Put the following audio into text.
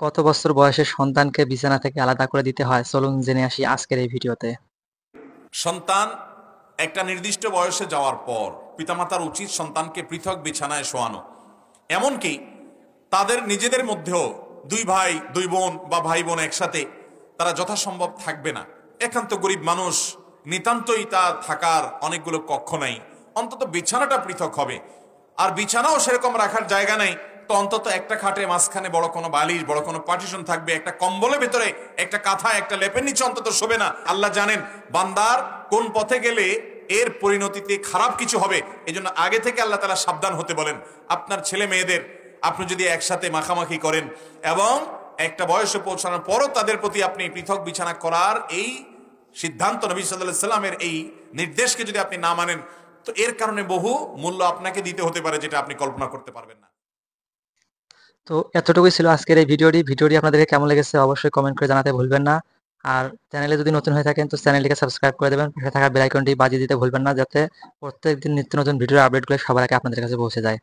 কত বছর বয়সের সন্তানকে বিছানা থেকে আলাদা করে দিতে হয়, চলুন জেনে আসি আজকের এই ভিডিওতে। সন্তান একটা নির্দিষ্ট বয়সে যাওয়ার পর পিতামাতার উচিত সন্তানকে পৃথক বিছানায় শোয়ানো। এমনকি তাদের নিজেদের মধ্যেও দুই ভাই দুই বোন বা ভাই বোন একসাথে তারা যথাসম্ভব থাকবে না। একান্ত গরিব মানুষ, নিতান্তই তার থাকার অনেকগুলো কক্ষ নাই, অন্তত বিছানাটা পৃথক হবে। আর বিছানাও সেরকম রাখার জায়গা নেই, তো অন্তত একটা খাটে মাঝখানে বড় কোনো বালিশ, বড় কোনো পার্টিশন থাকবে, একটা কম্বলের ভেতরে একটা কাঁথা, একটা লেপের নিচে অন্তত শোবে না। আল্লাহ জানেন বান্দার কোন পথে গেলে এর পরিণতিতে খারাপ কিছু হবে, এজন্য আগে থেকে আল্লাহ তাআলা সাবধান হতে বলেন। আপনার ছেলে মেয়েদের আপনি যদি একসাথে মাখামাখি করেন এবং একটা বয়সে পৌঁছানোর পরও তাদের প্রতি আপনি পৃথক বিছানা করার এই সিদ্ধান্ত, নবী সাল্লাল্লাহু আলাইহি সাল্লামের এই নির্দেশকে যদি আপনি না মানেন, তো এর কারণে বহু মূল্য আপনাকে দিতে হতে পারে, যেটা আপনি কল্পনা করতে পারবেন না। তো এতটুকুই ছিল আজকের এই ভিডিওটি আপনাদেরকে কেমন লেগেছে অবশ্যই কমেন্ট করে জানাতে ভুলবেন না। আর চ্যানেলে যদি নতুন হয়ে থাকেন তো চ্যানেলটিকে সাবস্ক্রাইব করে দেবেন, পাশে থাকা বেল আইকনটি বাজিয়ে দিতে ভুলবেন না, যাতে প্রত্যেকদিন নিত্য নতুন ভিডিওর আপডেটগুলো সবার আগে আপনাদের কাছে পৌঁছে যায়।